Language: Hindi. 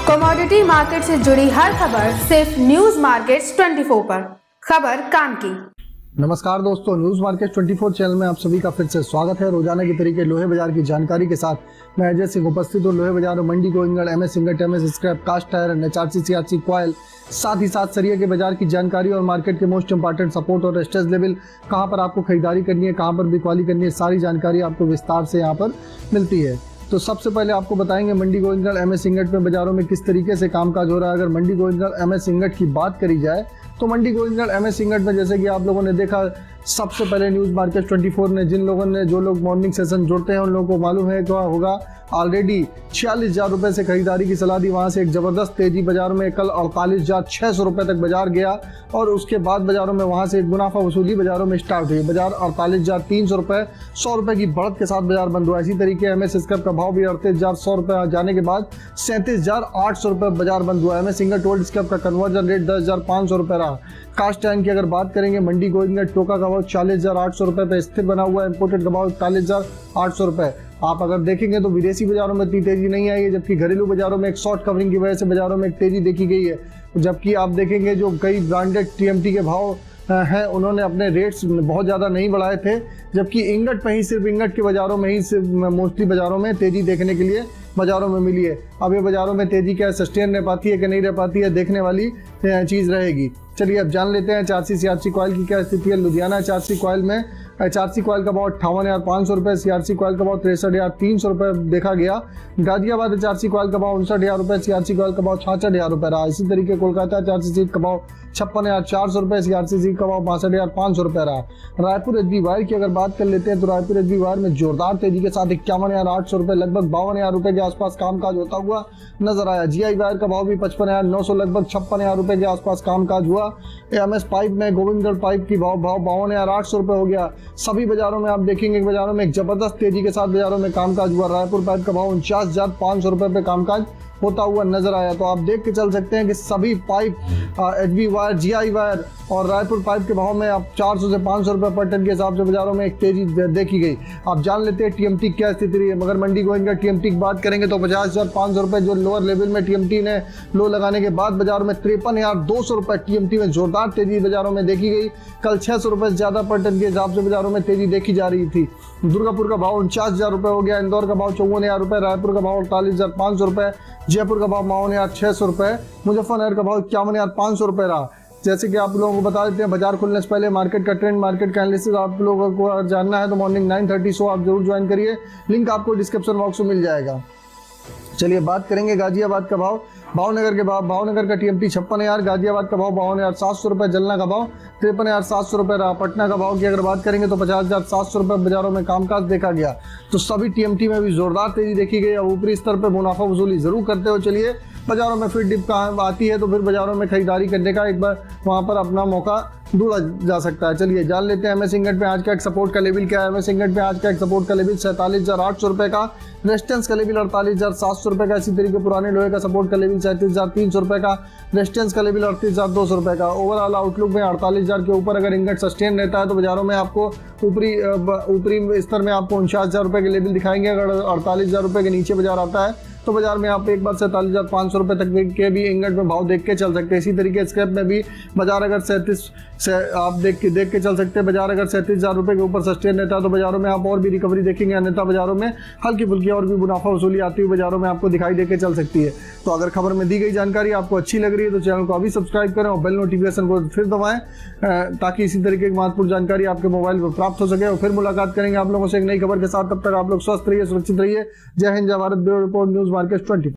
कमोडिटी मार्केट से जुड़ी हर खबर सिर्फ न्यूज मार्केट्स 24 पर। खबर काम की। नमस्कार दोस्तों, न्यूज मार्केट 24 चैनल में आप सभी का फिर से स्वागत है। रोजाना की तरीके लोहे बाजार की जानकारी के साथ मैं अजय सिंह उपस्थित हूँ। लोहे बाजार में Mandi Gobindgarh, MS ingot, MS scrap, cast iron, HRC, CRC, coil, साथ ही साथ सरिया के बाजार की जानकारी और मार्केट के मोस्ट इंपॉर्टेंट सपोर्ट और रेजिस्टेंस लेवल, कहां पर आपको खरीदारी करनी है, कहां पर बिकवाली करनी है, सारी जानकारी आपको विस्तार से यहां पर मिलती है। तो सबसे पहले आपको बताएंगे मंडी गोविंदगढ़, एमएस इंगट में बाजारों में किस तरीके से कामकाज हो रहा है। अगर मंडी गोविंदगढ़, एमएस इंगट की बात करी जाए तो मंडी गोविंदगढ़, एमएस इंगट में जैसे कि आप लोगों ने देखा, सबसे पहले न्यूज़ मार्केट 24 ने जो लोग मॉर्निंग सेशन जुड़ते हैं उन लोगों को मालूम है क्या होगा। ऑलरेडी 46,000 रुपये से खरीदारी की सलाह दी, वहाँ से एक ज़बरदस्त तेजी बाजार में कल 48,600 रुपये तक बाजार गया और उसके बाद बाजारों में वहाँ से एक मुनाफा वसूली बाजारों में स्टार्ट हुई। बाजार 48,300 रुपये, 100 रुपये की बढ़त के साथ बाजार बंद हुआ। इसी तरीके एमएस स्क्रैप का भाव भी 38,100 रुपये जाने के बाद 37,800 रुपये बाजार बंद हुआ। एमएस इंगट ओल्ड स्क्रैप का कन्वर्जन रेट 10,500 रुपये रहा। कास्ट आयरन की अगर बात करेंगे, मंडी गोविंदगढ़ टोका का भाव 40,800 रुपये पे स्थिर बना हुआ है। इंपोर्टेड का भाव 41,800 रुपये। आप अगर देखेंगे तो विदेशी बाजारों में इतनी तेजी नहीं आई है, जबकि घरेलू बाजारों में एक शॉर्ट कवरिंग की वजह से बाजारों में एक तेजी देखी गई है। जबकि आप देखेंगे जो कई ब्रांडेड टीएमटी के भाव हैं उन्होंने अपने रेट्स बहुत ज़्यादा नहीं बढ़ाए थे, जबकि इंगट में ही सिर्फ इंगट के बाज़ारों में ही सिर्फ मोस्टली बाज़ारों में तेज़ी देखने के लिए बाज़ारों में मिली है। अब ये बाज़ारों में तेज़ी क्या सस्टेन रह पाती है कि नहीं रह पाती है, देखने वाली चीज़ रहेगी। चलिए अब जान लेते हैं एचआरसी, सीआरसी कॉयल की क्या स्थिति है। लुधियाना एचआरसी कॉयल में एचआरसी कॉयल का भाव 58,500 रुपये, सीआरसी कॉयल का भाव 63,300 रुपये देखा गया। गाजियाबाद एचआरसी कॉयल का भाव 59,000 रुपये, सीआरसी कॉयल का भाव 66,000 रुपये रहा। इसी तरीके कोलकाता एचआरसी सीट का भाव 56,400 रुपये, सीआरसी सीट का भाव 62,500 रुपये रहा। रायपुर एचबी वायर की अगर बात कर लेते हैं तो रायपुर एचबी वायर में जोरदार तेजी के साथ 51,800 रुपये, लगभग 52,000 रुपये के आसपास कामकाज होता हुआ नजर आया। जीआई वायर का भाव भी 55,900, लगभग 56,000 रुपये के आसपास कामकाज हुआ। एमएस पाइप में गोविंदगढ़ पाइप की भाव 52,800 रुपये हो गया। सभी बाजारों में आप देखेंगे बाजारों में एक जबरदस्त तेजी के साथ बाजारों में कामकाज हुआ। रायपुर पाइप का भाव 49,500 रुपये पे कामकाज होता हुआ नजर आया। तो आप देख के चल सकते हैं कि सभी pipe, HB wire, GI wire और रायपुर पाइप के भाव में आप 400 से 500 रुपये पर टन के हिसाब से बाजारों में एक तेजी देखी गई। आप जान लेते हैं टीएमटी क्या स्थिति रही है। मगर मंडी गोविंदगढ़ टीएमटी की बात करेंगे तो 50,500 रुपये जो लोअर लेवल में टीएमटी ने लो लगाने के बाद बाजार में 53,200 रुपये टीएमटी में जोरदार तेजी बाजारों में देखी गई। कल 600 रुपये से ज़्यादा पर टन के हिसाब से बाजारों में तेजी देखी जा रही थी। दुर्गापुर का भाव 49,000 रुपये हो गया। इंदौर का भाव 54,000 रुपये, रायपुर का भाव 48,500 रुपये, जयपुर का भाव 52,600 रुपये, मुजफ्फरनगर का भाव 51,500 रुपये रहा। जैसे कि आप लोगों को बता देते हैं बाजार खुलने से पहले मार्केट का ट्रेंड, मार्केट का एनालिसिस आप लोगों को अगर जानना है तो मॉर्निंग 9:30 शो आप जरूर ज्वाइन करिए, लिंक आपको डिस्क्रिप्शन बॉक्स में मिल जाएगा। चलिए बात करेंगे गाजियाबाद का भाव, भावनगर के भाव। भावनगर का टीएमटी 56,000, गाजियाबाद का भाव 52,700 रुपये, जलना का भाव 53,700 रुपये रहा। पटना का भाव की अगर बात करेंगे तो 50,700 रुपये बाजारों में कामकाज देखा गया। तो सभी टीएमटी में भी जोरदार तेजी देखी गई। अब ऊपरी स्तर पर मुनाफा वसूली जरूर करते हो चलिए, बाजारों में फिर डिप आती है तो फिर बाजारों में खरीदारी करने का एक बार वहाँ पर अपना मौका ढूंढा जा सकता है। चलिए जान लेते हैं एमएस इंगट में आज का एक सपोर्ट का लेवल क्या है। एमएस इंगट में आज का एक सपोर्ट का लेवल 47,800 रुपये का, रेजिस्टेंस का लेवल 48,700 रुपये का। इसी तरीके पुराने लोहे का सपोर्ट का लेवल 37,300 रुपये का, रेजिस्टेंस का लेवल 38,200 रुपये का। ओवरऑल आउटलुक में 48,000 के ऊपर अगर इंगट सस्टेन रहता है तो बाजारों में आपको ऊपरी स्तर में आपको 49,000 रुपये के लेवल दिखाएंगे। अगर 48,000 रुपये के नीचे बाजार आता है तो बाजार में आप एक बार 47,500 रुपये तक के भी इंगट में भाव देख के चल सकते हैं। इसी तरीके स्क्रैप में भी बाजार अगर 37 से आप देख के चल सकते हैं। बाजार अगर 37,000 रुपये के ऊपर सस्टेन रहता है तो बाजारों में आप और भी रिकवरी देखेंगे, अन्यथा बाजारों में हल्की फुल्की और भी मुनाफा वसूली आती हुई बाजारों में आपको दिखाई दे के चल सकती है। तो अगर खबर में दी गई जानकारी आपको अच्छी लग रही है तो चैनल को अभी सब्सक्राइब करें और बेल नोटिफिकेशन को फिर दबाएं ताकि इसी तरीके की महत्वपूर्ण जानकारी आपके मोबाइल पर प्राप्त हो सके। और फिर मुलाकात करेंगे आप लोगों से एक नई खबर के साथ। तब तक आप लोग स्वस्थ रहिए, सुरक्षित रहिए। जय हिंद, जय Bharat. Bureau report, news market 24।